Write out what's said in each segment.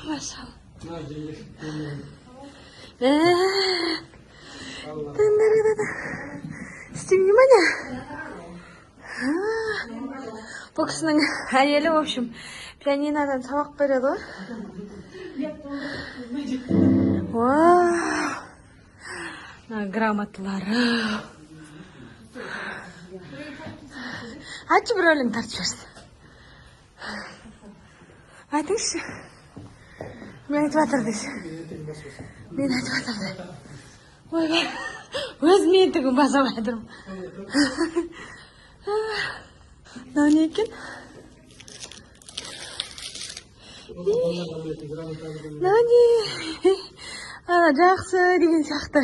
Maşallah. İsteyim gimana? Bu kızın ayeli в общем pianinodan sabak beredi. Грамоталары. Açı bir өлең тартып жіберсін. Айтыңызшы. Мен айтып жатыр дейсіз. Мен айтып жатыр дейсіз. Ойбай. Өзім мен түгін басам айтырмын. Мынау не екен? Мынау не? Жақсы деген сияқты.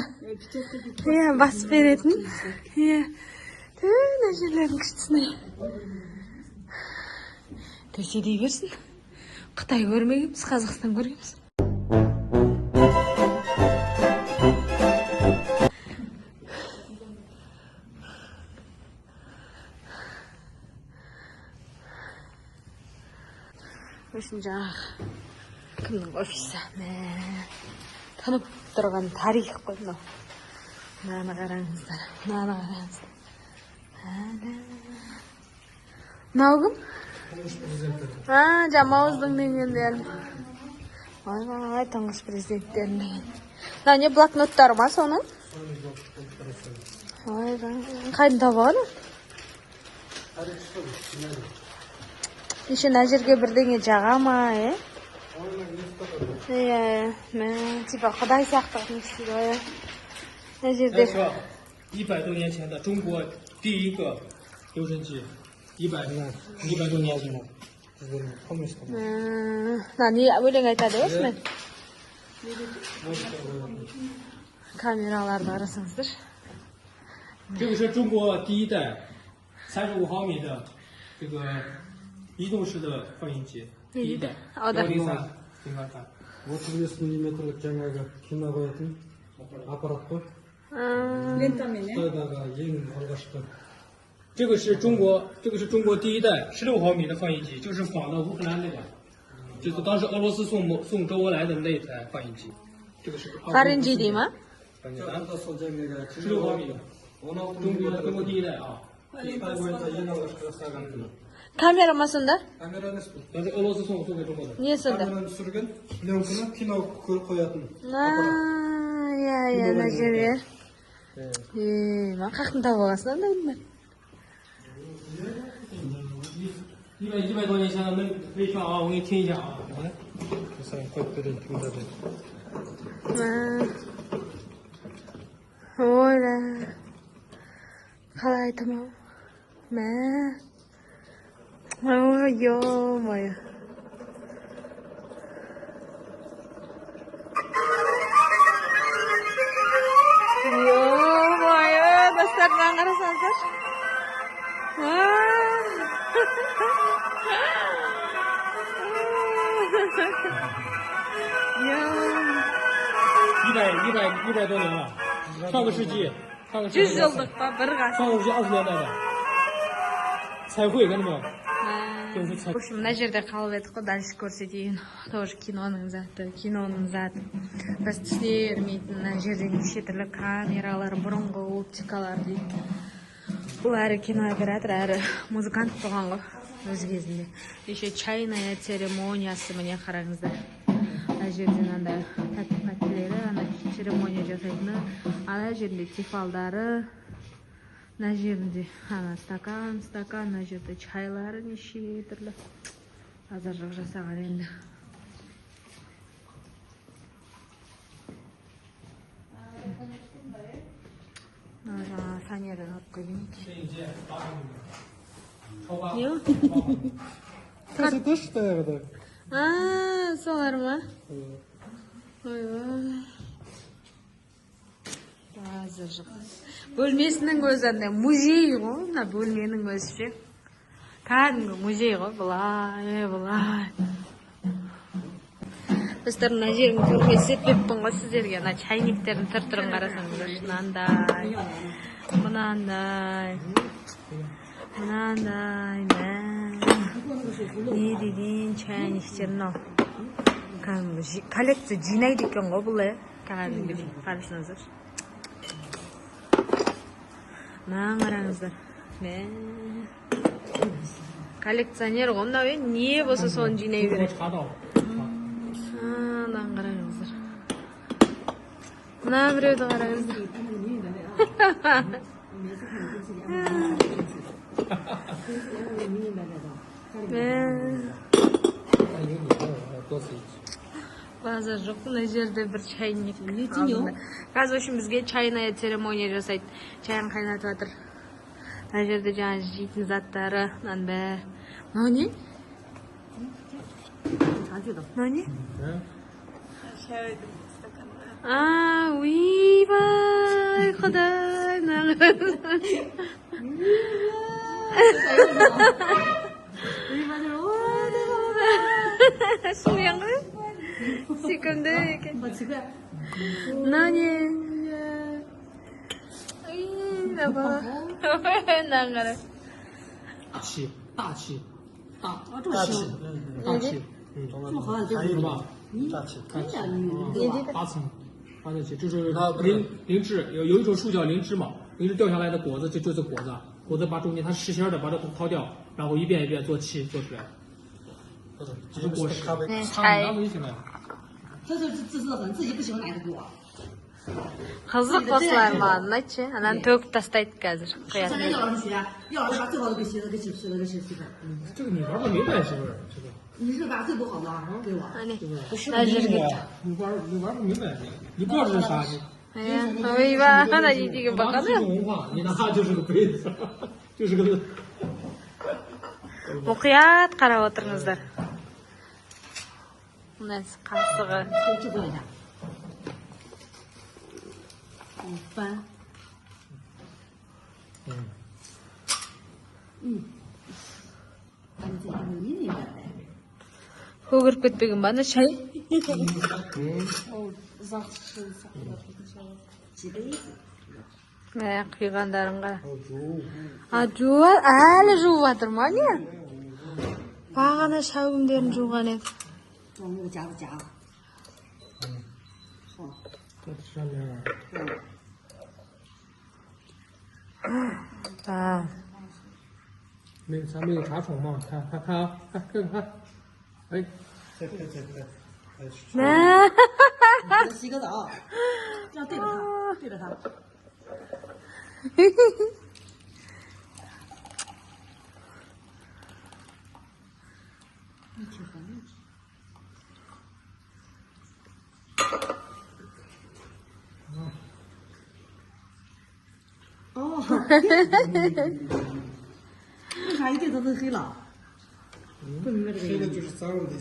Иә, басып беретін. Иә. Мына жерлердің күштісіне. Төседей берсін. Қытай көрмегенбіз, Қазақстан көргенбіз. Өшін жаңағы кімнің офисі? Танып тұрған тарих қой мынау. Мынаны қараңыздар. Мынаны қараңыздар. Мынау кім? Жамауыздың дегендер. Ай, тұңғыш президенттерін деген. Мынау не блокноттар ма соның? Қайдан табылған? Еще мына жерге бірдеңе жаға ма, Иә, типа Құдай сияқты не істейді ғой. Мына жерде 100多年前的中国第一个留声机，100多年前的。не өлең айтады осымен? Камераларды қарасаңыздар. 这个是中国第一代35毫米的这个移动式的放映机，第一代103平方看。 35 миллиметрлік жаңағы кино қоятын аппарат қой. Лентамен, Қытайдағы ең алғашқы. 这个是中国第一代16毫米的放映机，就是仿的乌克兰那个，就是当时俄罗斯送周恩来的那台放映机。这个是。Фаренджи дей ма? 16毫米的，中国第一代啊。 Қытай бойынша ең алғашқы жасаған. Камера ма сонда? Камера емес бұл. 但是俄罗斯送给中国的。 Не сонда? Камераны түсірген, пленканы кино көріп қоятын. Иә, мына жерге. Ма қақтың табып алғансың онда білмем. 100多年前的微笑啊，我给你听一下啊。 қойып берейін, тыңдады. Ойда. Қалай айтам-ау? Ой, ё-моё. Ё-моё, достар, маған қарасаңыздар.100多年了，上个世纪。 100 жылдық па, бір ғасыр. 上个世纪20年代的彩绘，看到没有？ В общем, мына жерде қалып едік қой, дальше көрсетейін. Тоже киноның заты. Біз түсіне ермейтін мына жерде неше түрлі камералар, бұрынғы оптикалар дейді. Бұл әрі кинооператор, әрі музыкант болған ғой өз кезінде. Еще чайная церемониясы, міне қараңыздар. Мына жерден анда тәттілері, ана церемония жасайтыны, ана жерде тефалдары. Мына жерінде ана стакан, мына жерде чайлары неше түрлі. Азырақ жасаған енді. Фанераны алып қойдым. Не? Көрсетеші таяғыда? Солар ма? Ой-ой. Азырақ. Бөлмесінің өзінде музей ғой, мына бөлменің өзі ше. Кәдімгі музей ғой, бұлай. Достар, мына жерін көрсетпеппін ғой сіздерге. Мына чайниктердің түр-түрін қарасаңыздар. Мынандай. Не деген чайниктер мынау. кәдімгі коллекция жинайды екен ғой бұл, кәдімгідей. Қарашыңыздар. Мынаған қараңыздар. Коллекционер ғой мынау, не болса соны жинай береді. Мынаған қараңыздар. Мына біреуді қараңыздар. Базар жоқ, мына жерде бір чайник. Қазір үшін бізге чайная церемония жасайды. Чайын қайнатып жатыр. Мына жерде жаңа жейтін заттары, мынаның бәрі. Мынау не? Мынау не? Уйбай, құдай, Шымен ғой? Секунды екен. Мынау не? Мынаған қара. 大气，大气，大气，是吧？大气，八层，八层气就是灵芝，有一种树叫灵芝嘛，灵芝掉下来的果子就是果子，果子把中间它实心的把它掏掉，然后一遍一遍做气做出来，这是果实，柴。就行了。这是很自己不喜欢哪个给我。 Қызық қосылар маған айтшы, анан төгіп тастайды қазір. 现在要老师学，要老师把最好的给学的给学的给学习的。这个你玩不明白是不是？这个。你是把最不好的给我。那жерге. 你玩不明白，你不知道这是啥。 ойбай, ана жейдегі бақаны. 这种文化，你拿就是个杯子，就是个。 мұқият қарап отырыңыздар. Мына қасығы. 制作一下。翻。Көгеріп кетпеген ба, ана шай? Құйғандарын қара. Әлі жуып жатыр ма не? Бағана шәугімдерін жуған еді. 装那个夹子夹。好。 啊，咱们有查重吗？看啊，看，哎，洗个澡，这样对着它，对着它。你挺烦的。 哦，为啥一对它都黑了？不明白这个原因。就是脏了的。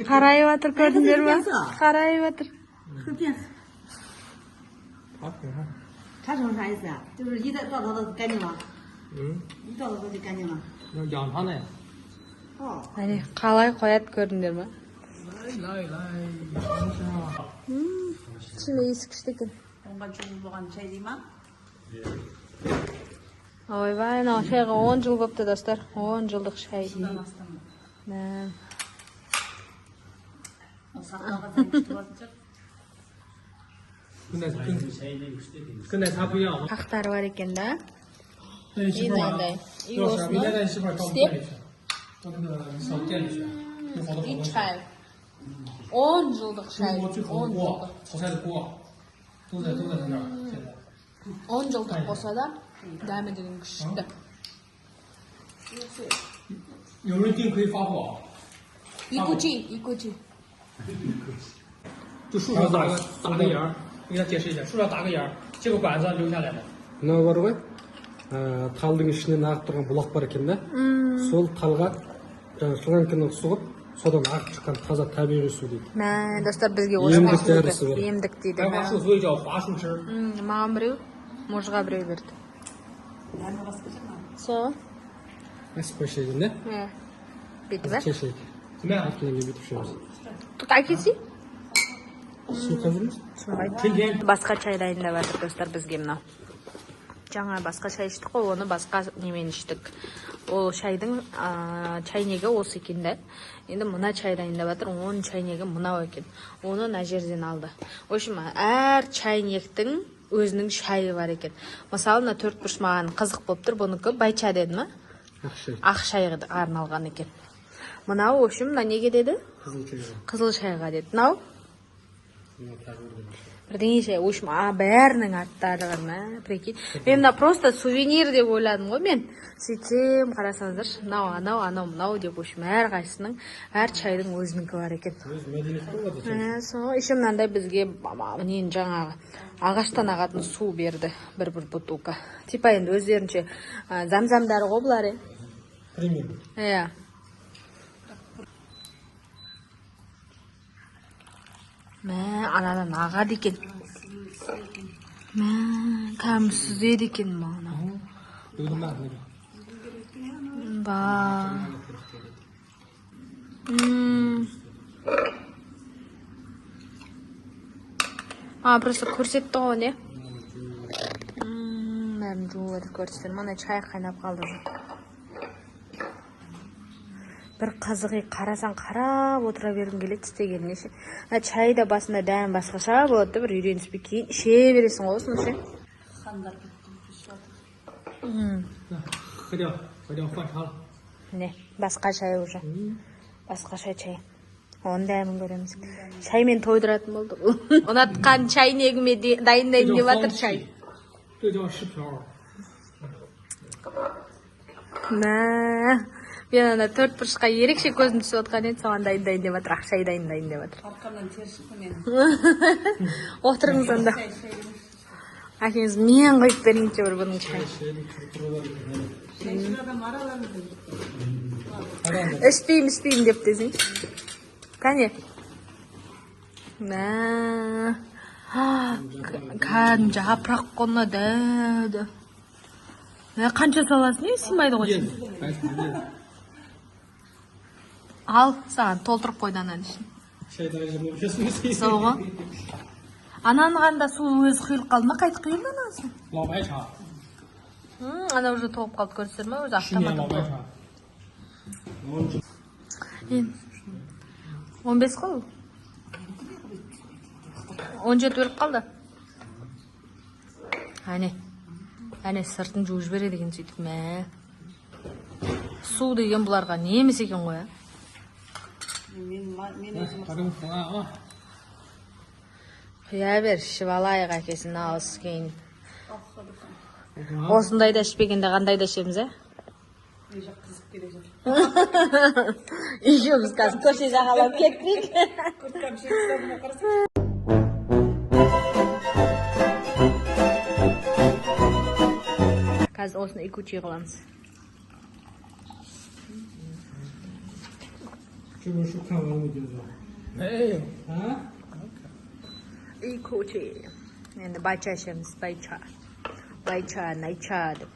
қарайып жатыр көрдіңдер ма? қарайып жатыр. 会变。好，挺好。查成啥意思呀？就是一倒它都干净了。一倒它就干净了。要养它呢。哦。 әне қалай қояды көрдіңдер ма? 来，ішінде ескішті екен. онға жуып болған шай дей ма? ойбай, мынау шайға 10 жыл болыпты достар. 10 жылдық шай.跟奶茶不一样。 қақтары бар екен да. 那你媳妇儿啊， 이거 明天带你媳妇儿到店里去，到那个小店里去，有好多好东西。 шай. 10 жылдық шай. 中国最好的锅，炒菜的锅，都在他那儿。现在。 10 жылдық болса да, дәмі деген күшті. 有人订可以发货。 ikuchi. 就树上打个眼儿，给他解释一下，树上打个眼儿，接个管子留下来的。 мынау бар ғой, талдың ішінен ағып тұрған бұлақ бар екен да. Сол талға жаңа шланганы сұғып, содан ағып шыққан таза табиғи су дейді. Мә, достар бізге осы емдік дейді. 槐花树所以叫花树枝。 маған біреу, мұжға біреу берді. Со? Әсіп қойшайын да? Бейді бә? Шешейік. 怎么样？ Артынан кебетіп ішеміз. әкелсей? Су қазір ма? Басқа чай дайындап жатыр достар бізге мынау. Жаңа басқа шай іштік қой, оны басқа немен іштік. ол шайдың чайнегі осы екен да. Енді мына чай дайындап жатыр, оның чайнегі мынау екен. Оны мына жерден алды. В общем, әр чайнектің өзінің шайы бар екен. Мысалы, мына 4 бұрыш маған қызық болып тұр. Бұныкі байча деді ма? Ақ шайға арналған екен. Мынау, в общем, мына неге деді? Қызыл шайға деді. Мынау? Бірдеңе шай. В общем, бәрінің аттары бар ма? Прикинь. Мен мына просто сувенир деп ойладым ғой мен. Сөйтсем, қарасаңыздаршы, анау деп, в общем, әр қайсының, әр чайдың өзінікі бар екен. Сол, еще мынандай бізге нен жаңағы ағаштан ағатын су берді, бір бутылка. Типа енді өздерінше замзамдары ғой бұлар, Примерно. Анадан ағады екен. Кәм сүзеді екен мағына. Просто көрсетті ғой, не? Бәрін жуып көрсетті. Мана чай қайнап қалды. Бір қызығы қарасаң қарап отыра бергім келеді істеген неше. Чай да басында дәм басқаша болады, бір үйреніспей кейін іше бересің ғой сосын ше. Не, басқа чай уже. Басқаша чай. Оның дәмін көреміз. Чаймен тойдыратын болды. Ұнатқан чайнегіме дайындайын деп жатыр чай. Мен ана 4 бұрышқа ерекше көзім түсіп отқан еді, соған дайындайын деп жатыр, ақшай дайындайын деп жатыр. Арқамнан тер шықты мен. Отырыңыз онда. Әкеңіз мен қойып берейінші бір бұның чайы. Ішпеймін деп десің. Кәне. Кәдімгі жапырақ қонына дәді. Қанша саласың, сыймайды ғой. Ал, саған толтырып қойды анан үшін. Соғы. Ананы қанда су өзі құйылып қалды ма? Қайты құйылды анасын? Ана уже тоғып қалды, көрсетер ма? Өзі автоматты тоғып. 15 қой? 17 өліп қалды. Әне сыртын жуып жібереді екен сөйтіп. Су деген бұларға не емес екен ғой? Құя бер, ішіп алайық әкесін алыс кейін. Осындай да ішпегенде қандай да ішеміз, Үйшеміз қазір көше жағалап кеттік. Қазір осыны икучи қыламыз. Икучи. Енді байча ішеміз, байча. Байча, найча деп.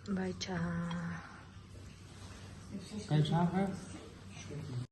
Байча.